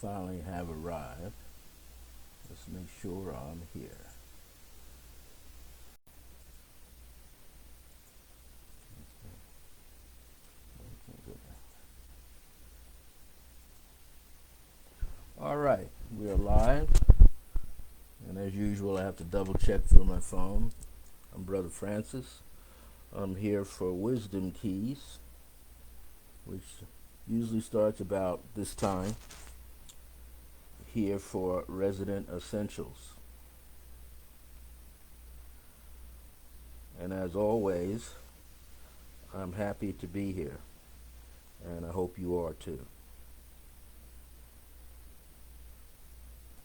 finally have arrived. Let's make sure I'm here. All right, we are live, and as usual, I have to double check through my phone. I'm Brother Francis. I'm here for Wisdom Keys, which usually starts about this time, here for Resident Essentials. And as always, I'm happy to be here, and I hope you are too.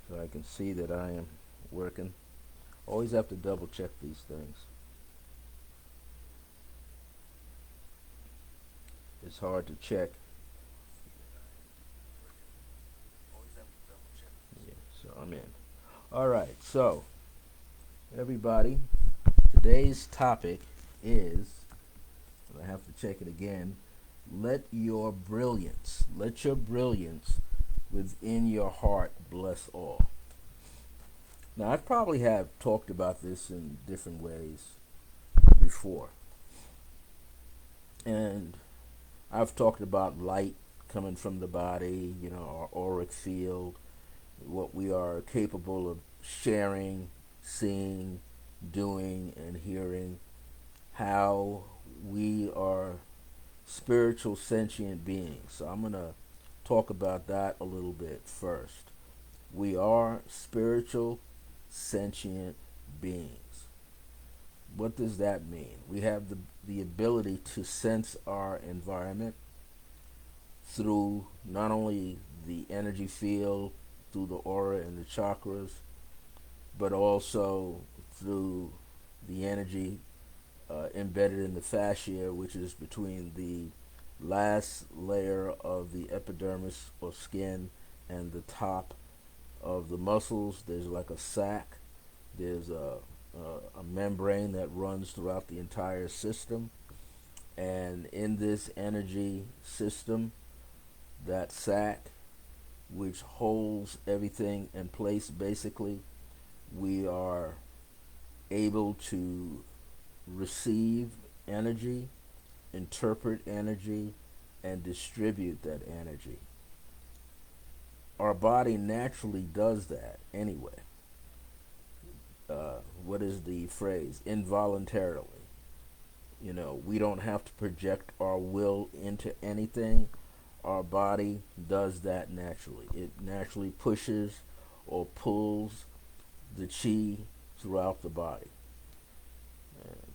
So I can see that I am working. Always have to double check these things. It's hard to check. Yeah, so I'm in. All right, so everybody, today's topic is, I have to check it again, let your brilliance within your heart bless all. Now, I probably have talked about this in different ways before. And I've talked about light coming from the body, our auric field, what we are capable of sharing, seeing, doing, and hearing, how we are spiritual sentient beings. So I'm going to talk about that a little bit first. We are spiritual sentient beings. What does that mean? We have the ability to sense our environment through not only the energy field, through the aura and the chakras, but also through the energy embedded in the fascia, which is between the last layer of the epidermis or skin and the top of the muscles. There's like a sac. There's a membrane that runs throughout the entire system. And in this energy system, that sac, which holds everything in place, basically, we are able to receive energy, interpret energy, and distribute that energy. Our body naturally does that anyway. What is the phrase? Involuntarily. We don't have to project our will into anything. Our body does that naturally. It naturally pushes or pulls the chi throughout the body.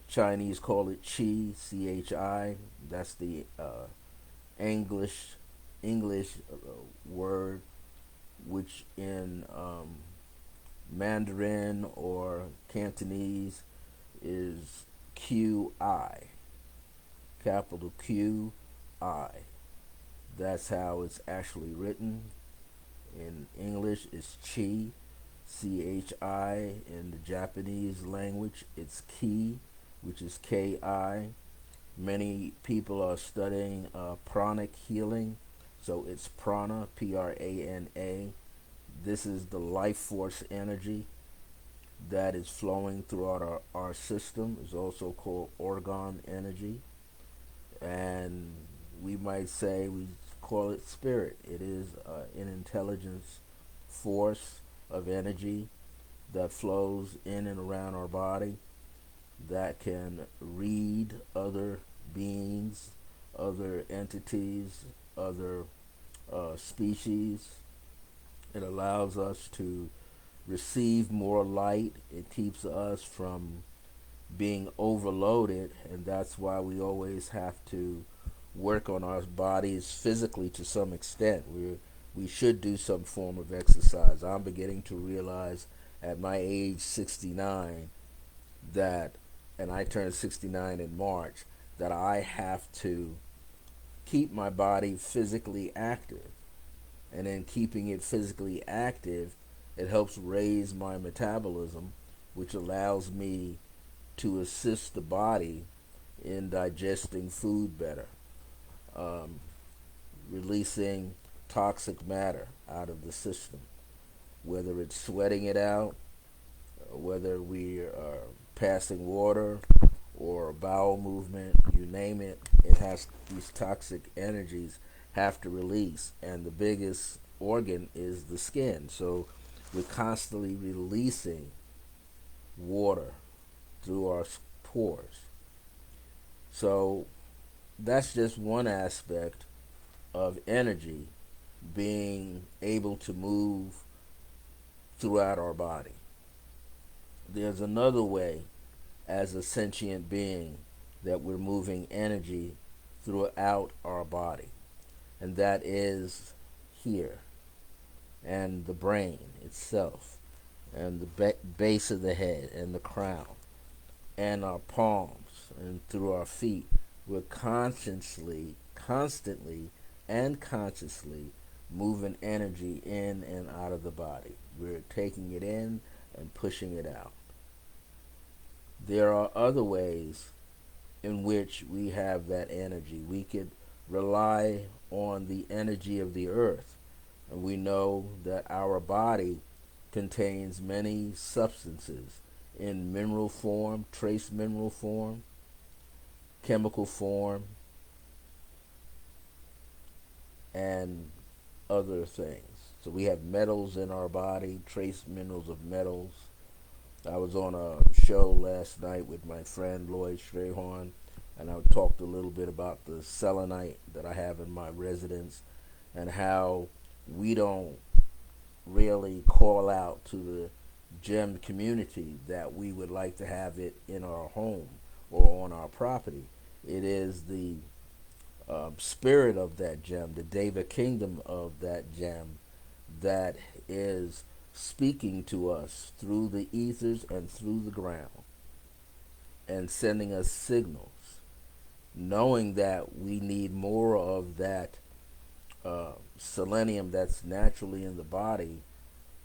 Chinese call it chi, chi. That's the English word, which in Mandarin or Cantonese is QI, capital QI. That's how it's actually written. In English, it's chi, chi. In the Japanese language, it's ki, which is ki. Many people are studying pranic healing, so it's prana, prana. This is the life force energy that is flowing throughout our system. It's also called orgone energy. And we might say, we call it spirit. It is an intelligence force of energy that flows in and around our body, that can read other beings, other entities, other species. It allows us to receive more light. It keeps us from being overloaded, and that's why we always have to work on our bodies physically to some extent. We should do some form of exercise. I'm beginning to realize at my age 69 that, and I turned 69 in March, that I have to keep my body physically active. And in keeping it physically active, it helps raise my metabolism, which allows me to assist the body in digesting food better, releasing toxic matter out of the system, whether it's sweating it out, whether we are passing water or a bowel movement, you name it, it has these toxic energies have to release. And the biggest organ is the skin. So we're constantly releasing water through our pores. So that's just one aspect of energy being able to move throughout our body. There's another way as a sentient being that we're moving energy throughout our body, and that is here, and the brain itself, and the base of the head, and the crown, and our palms, and through our feet. We're constantly, and consciously moving energy in and out of the body. We're taking it in and pushing it out. There are other ways in which we have that energy. We could rely on the energy of the earth, and we know that our body contains many substances in mineral form, trace mineral form, chemical form, and other things. So we have metals in our body, trace minerals of metals. I was on a show last night with my friend Lloyd Strayhorn, and I talked a little bit about the selenite that I have in my residence and how we don't really call out to the gem community that we would like to have it in our home or on our property. It is the spirit of that gem, the Deva kingdom of that gem, that is speaking to us through the ethers and through the ground and sending us signals, knowing that we need more of that selenium that's naturally in the body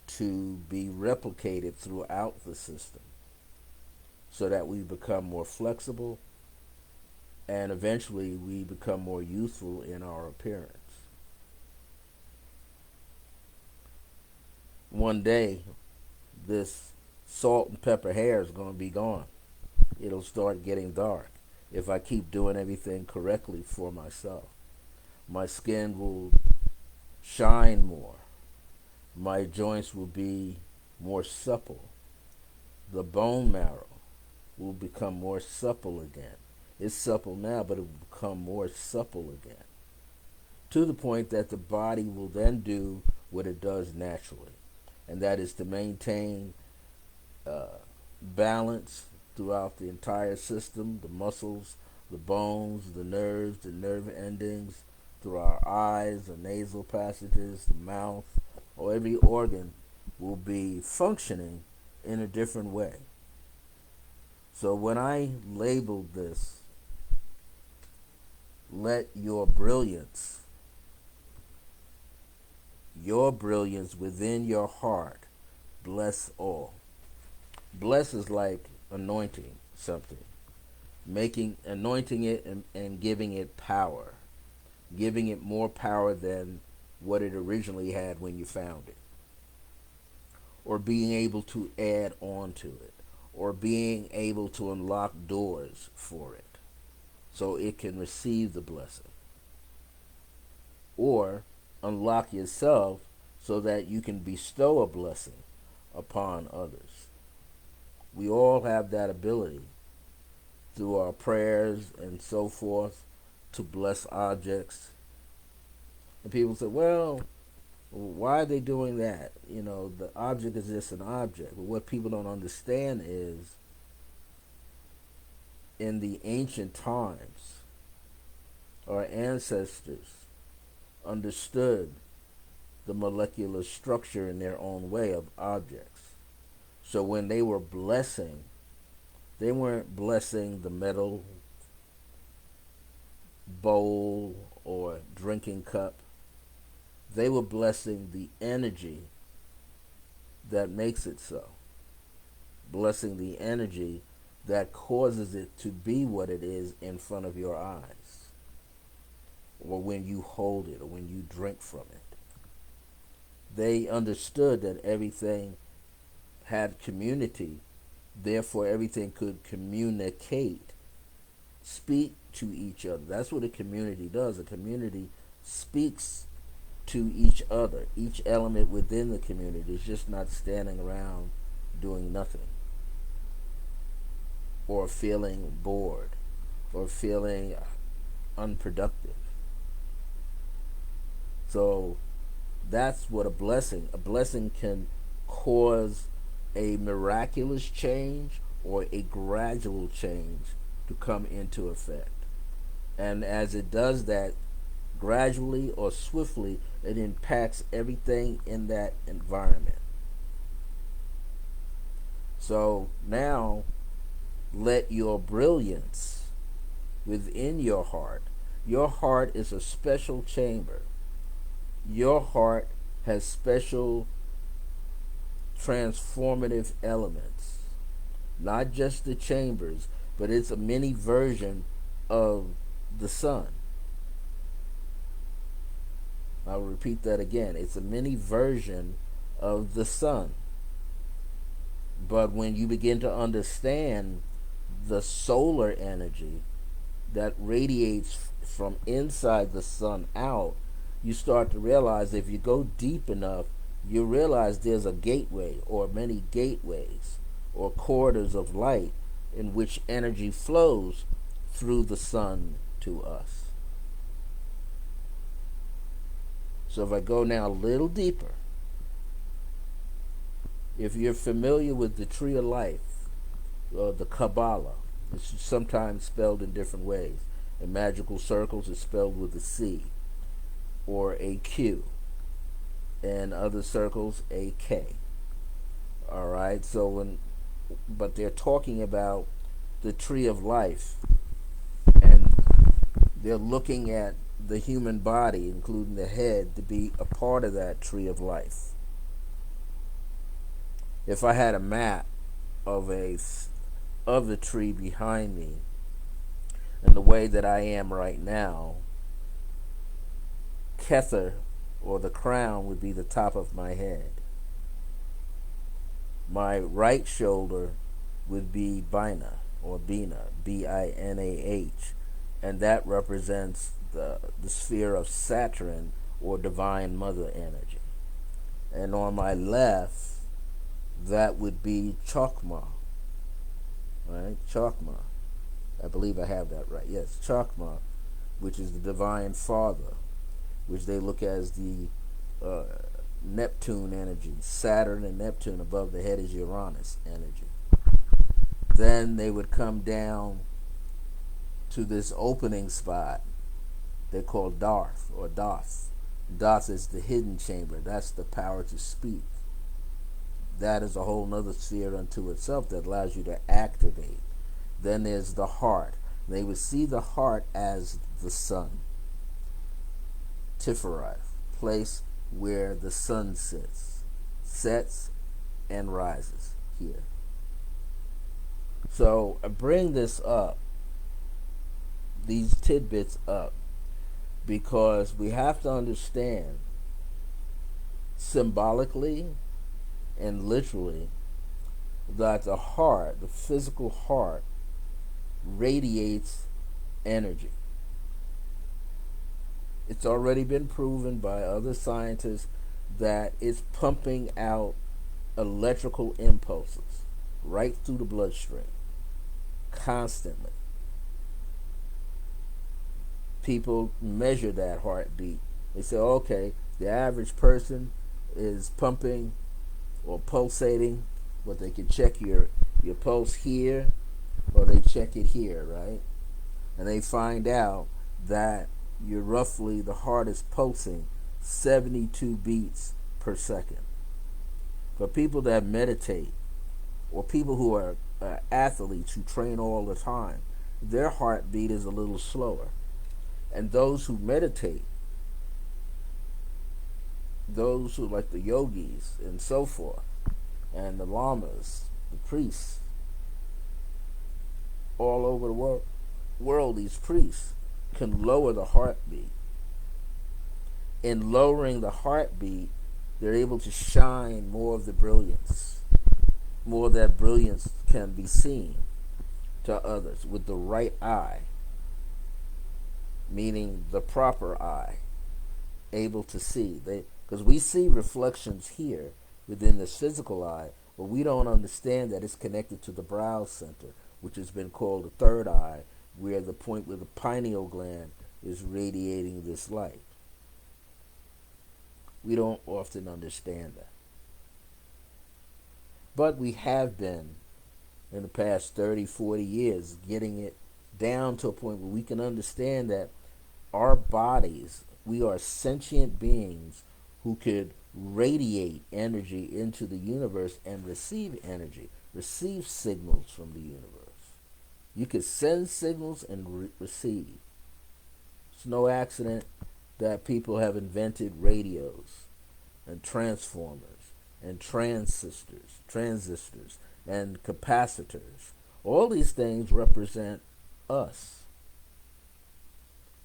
to be replicated throughout the system so that we become more flexible and eventually we become more youthful in our appearance. One day, this salt and pepper hair is going to be gone. It'll start getting dark if I keep doing everything correctly for myself. My skin will shine more. My joints will be more supple. The bone marrow will become more supple again. It's supple now, but it will become more supple again, to the point that the body will then do what it does naturally, and that is to maintain balance throughout the entire system, the muscles, the bones, the nerves, the nerve endings, through our eyes, the nasal passages, the mouth, or every organ will be functioning in a different way. So when I labeled this, let your brilliance within your heart bless all. Bless is like anointing something, anointing it and giving it power, giving it more power than what it originally had when you found it, or being able to add on to it, or being able to unlock doors for it so it can receive the blessing, or unlock yourself so that you can bestow a blessing upon others. We all have that ability through our prayers and so forth to bless objects. And people say, well, why are they doing that? You know, the object is just an object. But what people don't understand is in the ancient times, our ancestors understood the molecular structure in their own way of objects. So when they were blessing, they weren't blessing the metal bowl or drinking cup. They were blessing the energy that makes it so. Blessing the energy that causes it to be what it is in front of your eyes, or when you hold it, or when you drink from it. They understood that everything had community, therefore everything could communicate, speak to each other. That's what a community does. A community speaks to each other. Each element within the community is just not standing around doing nothing, or feeling bored, or feeling unproductive. So that's what a blessing can cause a miraculous change or a gradual change to come into effect. And as it does that gradually or swiftly, it impacts everything in that environment. So now let your brilliance within your heart is a special chamber. Your heart has special transformative elements, not just the chambers, but it's a mini version of the sun. I'll repeat that again. It's a mini version of the sun. But when you begin to understand the solar energy that radiates from inside the sun out, you start to realize if you go deep enough, you realize there's a gateway or many gateways or corridors of light in which energy flows through the sun to us. So if I go now a little deeper, if you're familiar with the tree of life, or the Kabbalah, it's sometimes spelled in different ways. In magical circles, it's spelled with a C or a Q. In other circles, a K. All right. But they're talking about the tree of life, and they're looking at the human body, including the head, to be a part of that tree of life. If I had a map of the tree behind me, and the way that I am right now, Kether, or the crown, would be the top of my head. My right shoulder would be Bina, or Bina, Binah, and that represents the sphere of Saturn, or Divine Mother energy. And on my left, that would be Chokmah, right? Chokmah. I believe I have that right. Yes, Chokmah, which is the Divine Father, which they look as the Neptune energy. Saturn and Neptune above the head is Uranus energy. Then they would come down to this opening spot they call Darth, or Doth. Doth is the hidden chamber. That's the power to speak. That is a whole nother sphere unto itself that allows you to activate. Then there's the heart. They would see the heart as the sun. Tiferet, place where the sun sets and rises here. So I bring this up, these tidbits up, because we have to understand symbolically and literally that the heart, the physical heart, radiates energy. It's already been proven by other scientists that it's pumping out electrical impulses right through the bloodstream constantly. People measure that heartbeat. They say, okay, the average person is pumping or pulsating, but they can check your pulse here, or they check it here, right? And they find out that the heart is pulsing 72 beats per second. For people that meditate, or people who are athletes who train all the time, their heartbeat is a little slower. And those who meditate, those who like the yogis and so forth, and the lamas, the priests, all over the world, these priests can lower the heartbeat. In lowering the heartbeat, They're able to shine more of the brilliance. More of that brilliance can be seen to others with the right eye, meaning the proper eye, able to see. Because we see reflections here within this physical eye, but we don't understand that it's connected to the brow center, which has been called the third eye, where the point where the pineal gland is radiating this light. We don't often understand that. But we have been, in the past 30, 40 years, getting it down to a point where we can understand that our bodies, we are sentient beings who could radiate energy into the universe and receive energy, receive signals from the universe. You could send signals and receive. It's no accident that people have invented radios and transformers and transistors and capacitors. All these things represent us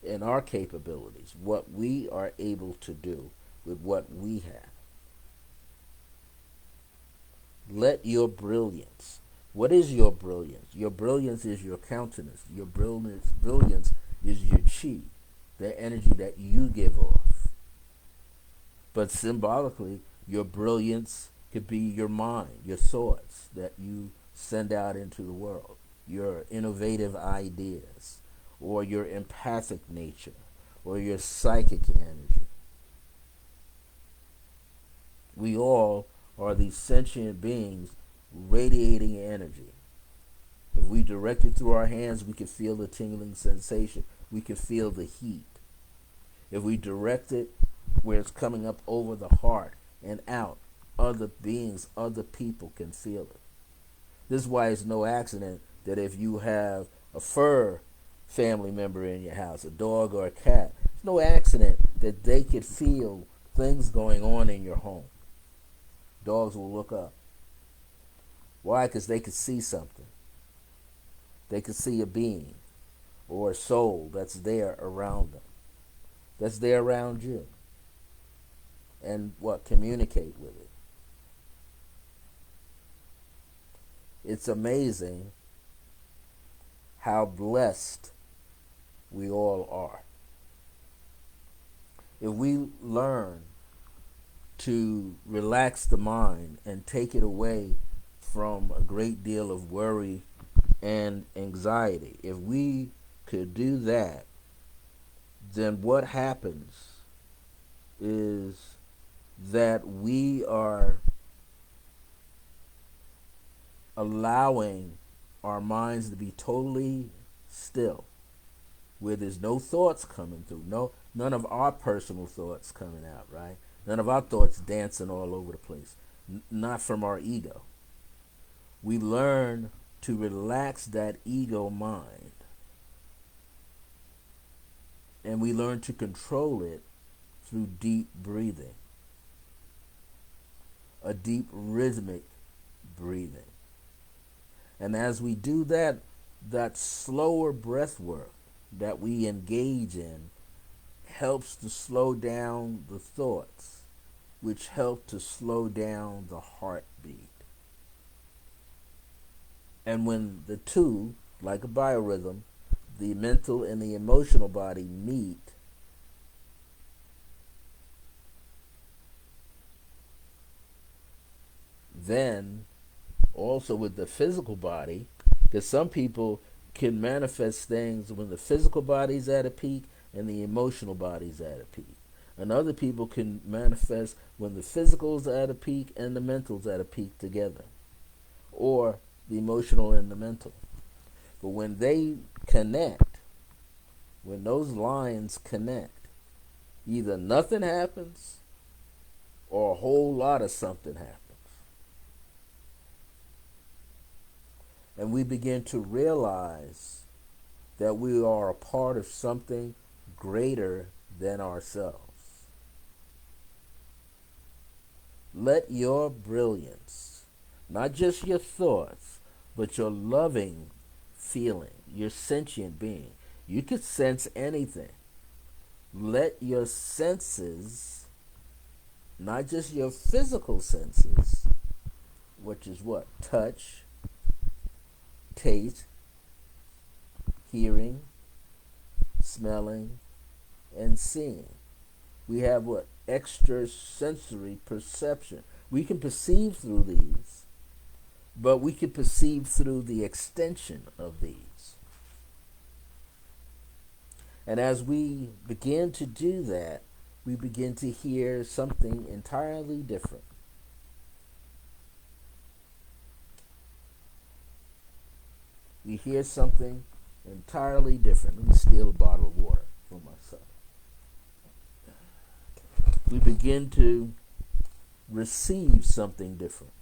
and our capabilities, what we are able to do with what we have. Let your brilliance. What is your brilliance? Your brilliance is your countenance. Your brilliance is your chi, the energy that you give off. But symbolically, your brilliance could be your mind, your thoughts that you send out into the world, your innovative ideas, or your empathic nature, or your psychic energy. We all are these sentient beings radiating energy. If we direct it through our hands, we can feel the tingling sensation. We can feel the heat. If we direct it where it's coming up over the heart and out, other beings, other people can feel it. This is why it's no accident that if you have a fur family member in your house, a dog or a cat, it's no accident that they could feel things going on in your home. Dogs will look up. Why? Because they could see something. They could see a being or a soul that's there around them, that's there around you, and communicate with it. It's amazing how blessed we all are. If we learn to relax the mind and take it away from a great deal of worry and anxiety, if we could do that, then what happens is that we are allowing our minds to be totally still, where there's no thoughts coming through, none of our personal thoughts coming out, right? None of our thoughts dancing all over the place, not from our ego. We learn to relax that ego mind, and we learn to control it through deep breathing, a deep rhythmic breathing. And as we do that, that slower breath work that we engage in helps to slow down the thoughts, which help to slow down the heartbeat. And when the two, like a biorhythm, the mental and the emotional body meet, then also with the physical body, because some people can manifest things when the physical body's at a peak and the emotional body's at a peak. And other people can manifest when the physical's at a peak and the mental's at a peak together, or the emotional and the mental. But when they connect, when those lines connect, either nothing happens or a whole lot of something happens. And we begin to realize that we are a part of something greater than ourselves. Let your brilliance, not just your thoughts, but your loving feeling, your sentient being. You could sense anything. Let your senses not just your physical senses, which is what? Touch, taste, hearing, smelling, and seeing. We have what? Extrasensory perception. We can perceive through these, but we can perceive through the extension of these. And as we begin to do that, we begin to hear something entirely different. We hear something entirely different. Let me steal a bottle of water from myself. We begin to receive something different.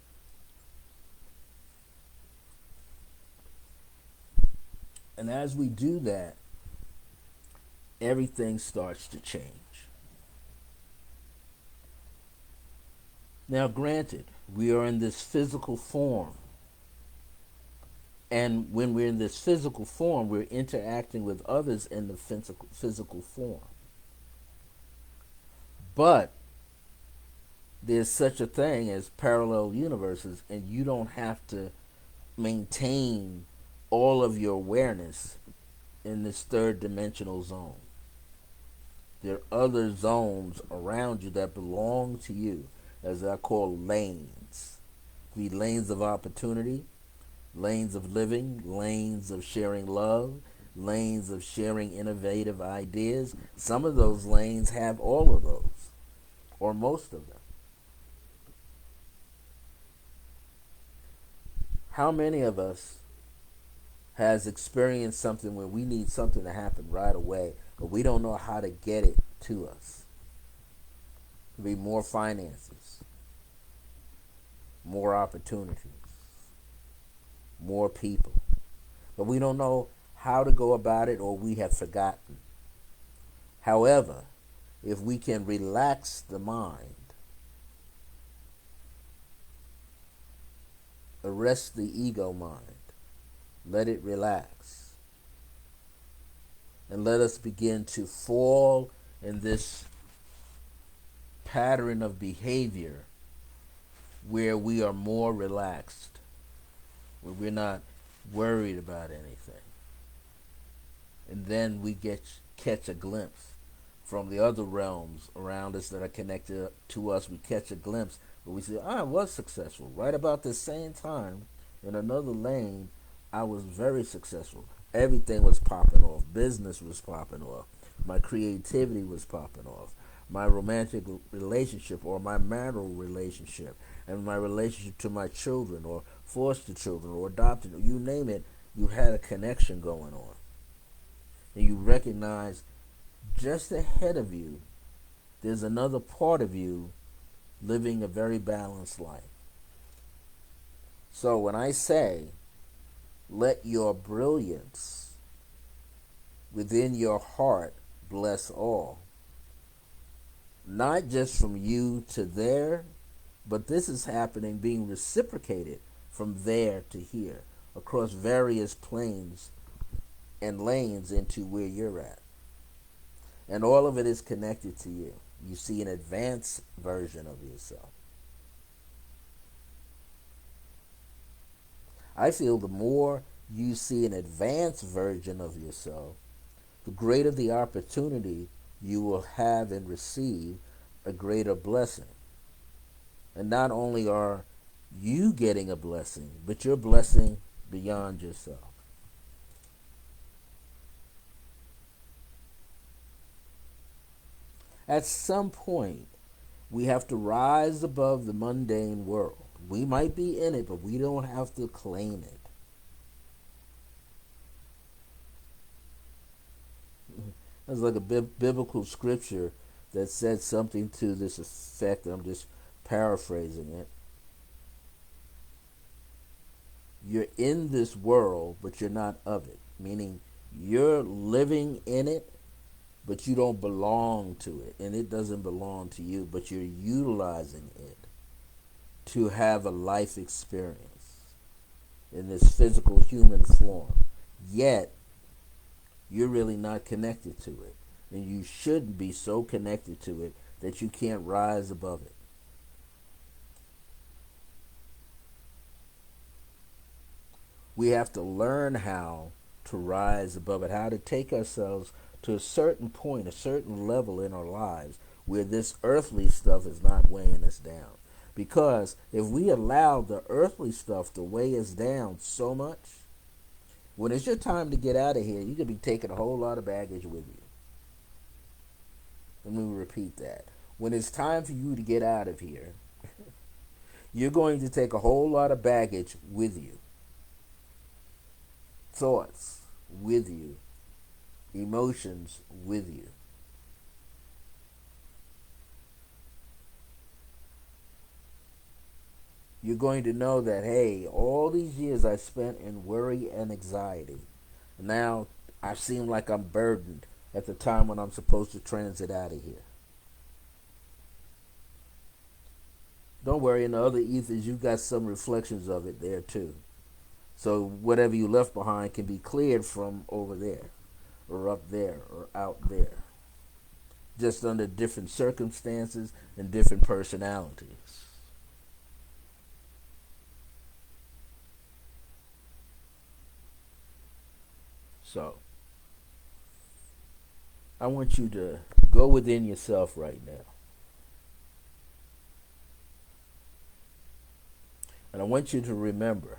And as we do that, everything starts to change. Now, granted, we are in this physical form. And when we're in this physical form, we're interacting with others in the physical form. But there's such a thing as parallel universes, and you don't have to maintain all of your awareness in this third dimensional zone. There are other zones around you that belong to you, as I call lanes. The lanes of opportunity, lanes of living, lanes of sharing love, lanes of sharing innovative ideas. Some of those lanes have all of those, or most of them. How many of us has experienced something where we need something to happen right away, but we don't know how to get it to us? It could be more finances, more opportunities, more people. But we don't know how to go about it, or we have forgotten. However, if we can relax the mind, arrest the ego mind, let it relax, and let us begin to fall in this pattern of behavior where we are more relaxed, where we're not worried about anything. And then we catch a glimpse from the other realms around us that are connected to us. We catch a glimpse where we say, I was successful. Right about the same time, in another lane, I was very successful. Everything was popping off. Business was popping off. My creativity was popping off. My romantic relationship, or my marital relationship, and my relationship to my children, or foster children, or adopted, you name it, you had a connection going on. And you recognize just ahead of you, there's another part of you living a very balanced life. So when I say, let your brilliance within your heart bless all, not just from you to there, but this is happening, being reciprocated from there to here, across various planes and lanes into where you're at. And all of it is connected to you. You see an advanced version of yourself. I feel the more you see an advanced version of yourself, the greater the opportunity you will have and receive a greater blessing. And not only are you getting a blessing, but you're blessing beyond yourself. At some point, we have to rise above the mundane world. We might be in it, but we don't have to claim it. There's like a biblical scripture that said something to this effect. I'm just paraphrasing it. You're in this world, but you're not of it. Meaning, you're living in it, but you don't belong to it. And it doesn't belong to you, but you're utilizing it to have a life experience in this physical human form. Yet, you're really not connected to it. And you shouldn't be so connected to it that you can't rise above it. We have to learn how to rise above it, how to take ourselves to a certain point, a certain level in our lives where this earthly stuff is not weighing us down. Because if we allow the earthly stuff to weigh us down so much, when it's your time to get out of here, you could be taking a whole lot of baggage with you. Let me repeat that. When it's time for you to get out of here, you're going to take a whole lot of baggage with you. Thoughts with you. Emotions with you. You're going to know that, hey, all these years I spent in worry and anxiety. Now I seem like I'm burdened at the time when I'm supposed to transit out of here. Don't worry, in the other ethers, you got some reflections of it there too. So whatever you left behind can be cleared from over there, or up there, or out there. Just under different circumstances and different personalities. So, I want you to go within yourself right now. And I want you to remember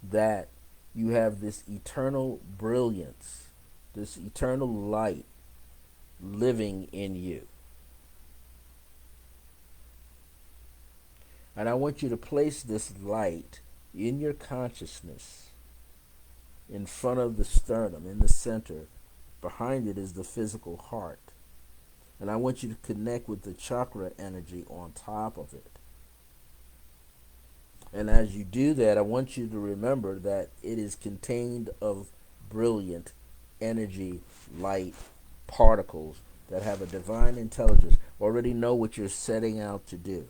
that you have this eternal brilliance, this eternal light living in you. And I want you to place this light in your consciousness in front of the sternum, in the center. Behind it is the physical heart. And I want you to connect with the chakra energy on top of it. And as you do that, I want you to remember that it is contained of brilliant energy, light, particles that have a divine intelligence, already know what you're setting out to do.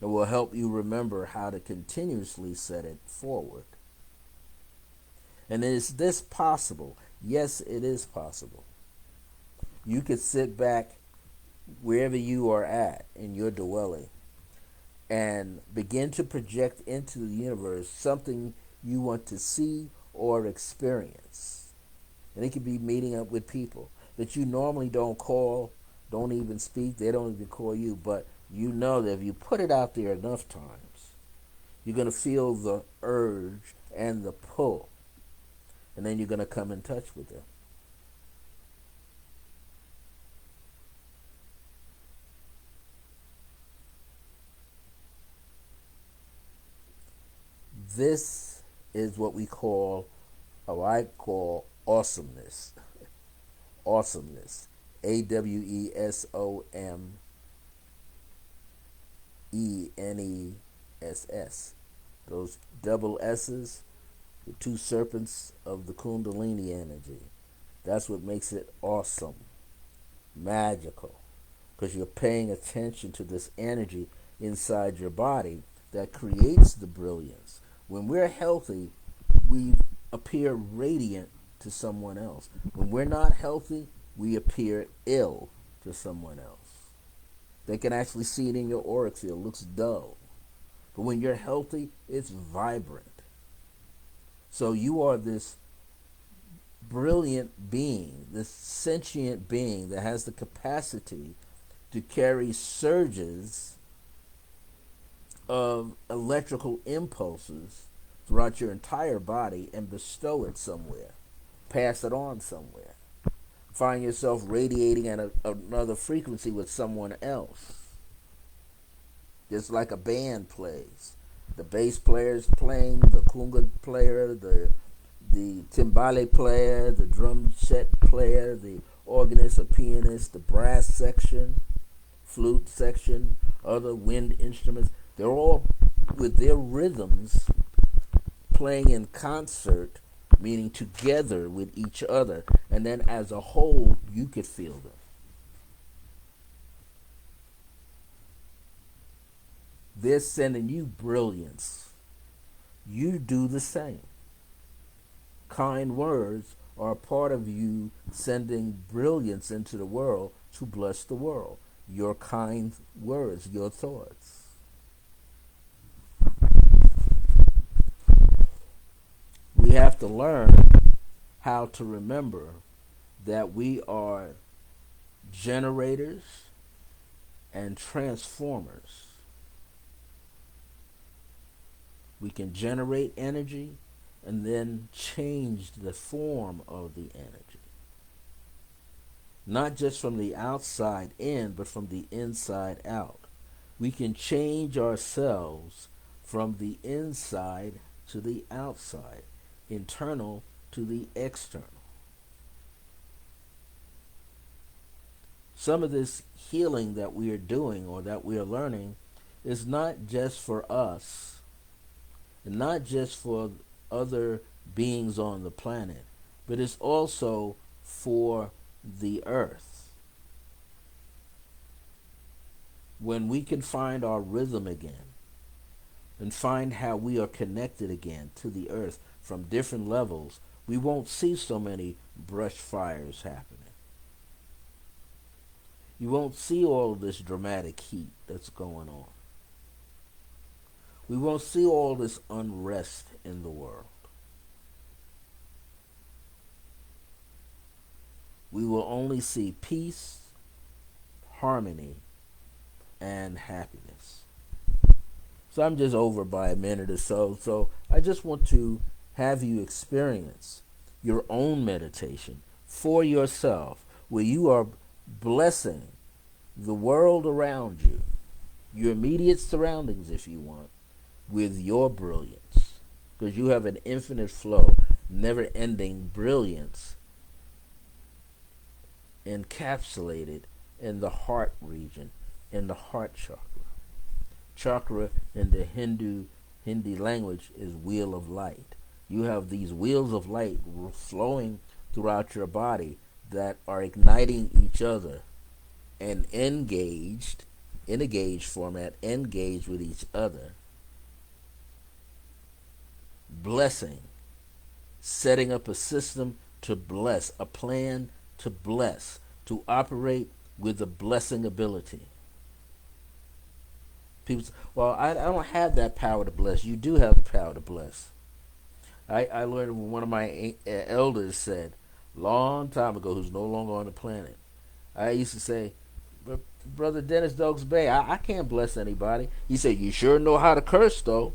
It will help you remember how to continuously set it forward. And is this possible? Yes, it is possible. You could sit back wherever you are at in your dwelling and begin to project into the universe something you want to see or experience. And it could be meeting up with people that you normally don't call, don't even speak, they don't even call you, but you know that if you put it out there enough times, you're going to feel the urge and the pull. And then you're going to come in touch with them. This is what we call, or I call, awesomeness. Awesomeness. AWESOMENESS. Those double S's, the two serpents of the Kundalini energy. That's what makes it awesome, magical, because you're paying attention to this energy inside your body that creates the brilliance. When we're healthy, we appear radiant to someone else. When we're not healthy, we appear ill to someone else. They can actually see it in your auric field. It looks dull. But when you're healthy, it's vibrant. So you are this brilliant being, this sentient being that has the capacity to carry surges of electrical impulses throughout your entire body and bestow it somewhere, pass it on somewhere. Find yourself radiating at another frequency with someone else. Just like a band plays. The bass player is playing, the conga player, the timbale player, the drum set player, the organist or pianist, the brass section, flute section, other wind instruments. They're all with their rhythms playing in concert, meaning together with each other, and then as a whole, you could feel them. They're sending you brilliance. You do the same. Kind words are a part of you sending brilliance into the world to bless the world. Your kind words, your thoughts. have to learn how to remember that we are generators and transformers. We can generate energy and then change the form of the energy. Not just from the outside in, but from the inside out. We can change ourselves from the inside to the outside, internal to the external. Some of this healing that we are doing or that we are learning is not just for us, and not just for other beings on the planet, but it's also for the earth. When we can find our rhythm again and find how we are connected again to the earth from different levels, we won't see so many brush fires happening. You won't see all this dramatic heat that's going on. We won't see all this unrest in the world. We will only see peace, harmony, and happiness. So I'm just over by a minute or so. So I just want to have you experience your own meditation for yourself, where you are blessing the world around you, your immediate surroundings if you want, with your brilliance. Because you have an infinite flow, never-ending brilliance encapsulated in the heart region, in the heart chakra. Chakra in the Hindi language is wheel of light. You have these wheels of light flowing throughout your body that are igniting each other and engaged, in a gauge format, engaged with each other, blessing, setting up a system to bless, a plan to bless, to operate with the blessing ability. People say, well, I don't have that power to bless. You do have the power to bless. I learned when one of my elders said, long time ago, who's no longer on the planet. I used to say, Brother Dennis Doakes Bay, I can't bless anybody. He said, you sure know how to curse, though.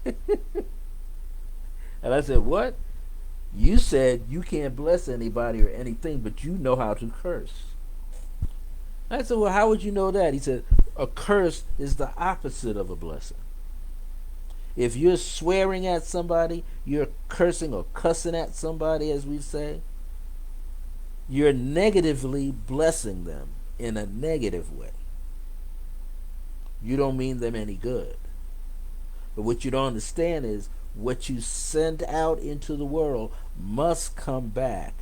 And I said, what? You said you can't bless anybody or anything, but you know how to curse. I said, well, how would you know that? He said, a curse is the opposite of a blessing. If you're swearing at somebody, you're cursing or cussing at somebody, as we say, you're negatively blessing them in a negative way. You don't mean them any good. But what you don't understand is what you send out into the world must come back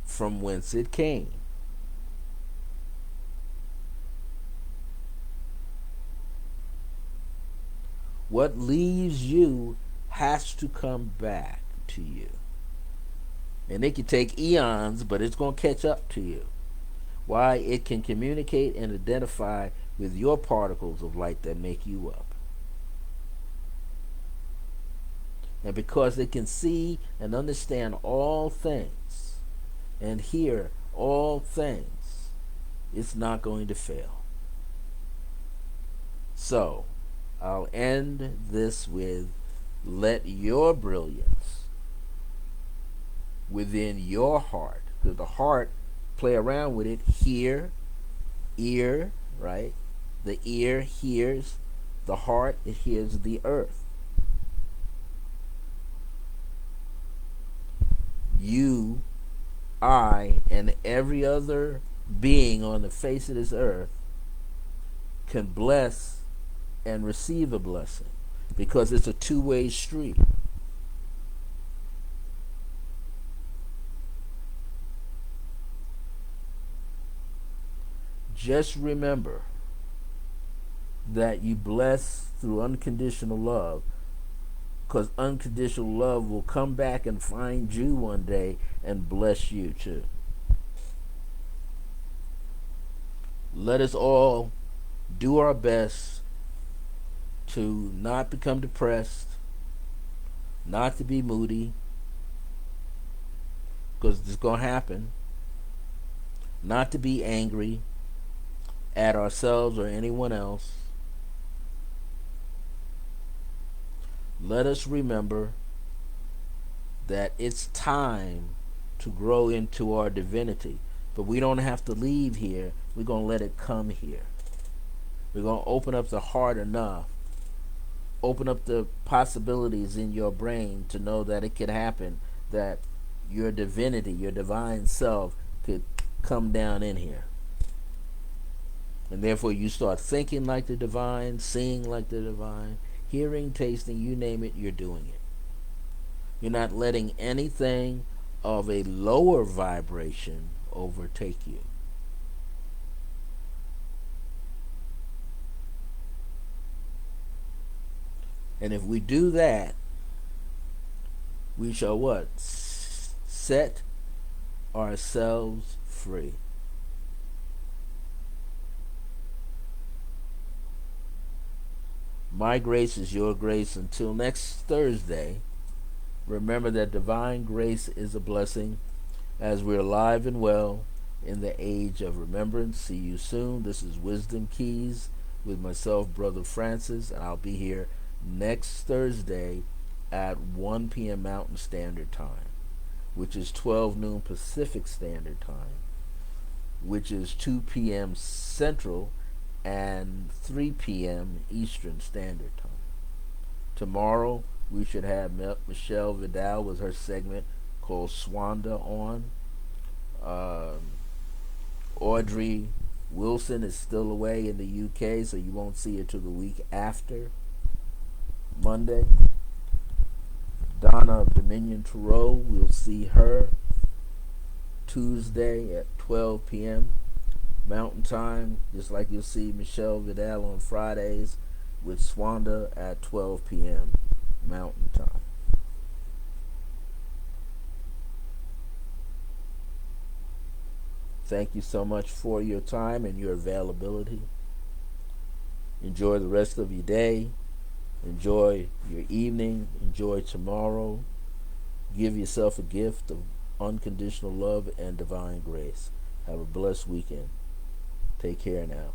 from whence it came. What leaves you has to come back to you. And it can take eons, but it's going to catch up to you. Why? It can communicate and identify with your particles of light that make you up. And because it can see and understand all things and hear all things, it's not going to fail. So, I'll end this with, let your brilliance within your heart, because the heart, play around with it, hear, ear, right? The ear hears, the heart, it hears the earth. You, I, and every other being on the face of this earth can bless and receive a blessing, because it's a two-way street. Just remember that you bless through unconditional love, because unconditional love will come back and find you one day and bless you too. Let us all do our best to not become depressed, not to be moody, because it's going to happen, not to be angry at ourselves or anyone else. Let us remember that it's time to grow into our divinity. But we don't have to leave here. We're going to let it come here. We're going to open up the heart enough, open up the possibilities in your brain to know that it could happen, that your divinity, your divine self could come down in here. And therefore you start thinking like the divine, seeing like the divine, hearing, tasting, you name it, you're doing it. You're not letting anything of a lower vibration overtake you. And if we do that, we shall what? Set ourselves free. My grace is your grace. Until next Thursday, remember that divine grace is a blessing as we're alive and well in the age of remembrance. See you soon. This is Wisdom Keys with myself, Brother Francis, and I'll be here next Thursday at 1 p.m. Mountain Standard Time, which is 12 noon Pacific Standard Time, which is 2 p.m. Central and 3 p.m. Eastern Standard Time. Tomorrow we should have Michelle Vidal with her segment called Swanda on. Audrey Wilson is still away in the UK, so you won't see her till the week after Monday. Donna of Dominion Tarot, we'll see her Tuesday at 12 p.m. Mountain Time, just like you'll see Michelle Vidal on Fridays with Swanda at 12 p.m. Mountain Time. Thank you so much for your time and your availability. Enjoy the rest of your day. Enjoy your evening. Enjoy tomorrow. Give yourself a gift of unconditional love and divine grace. Have a blessed weekend. Take care now.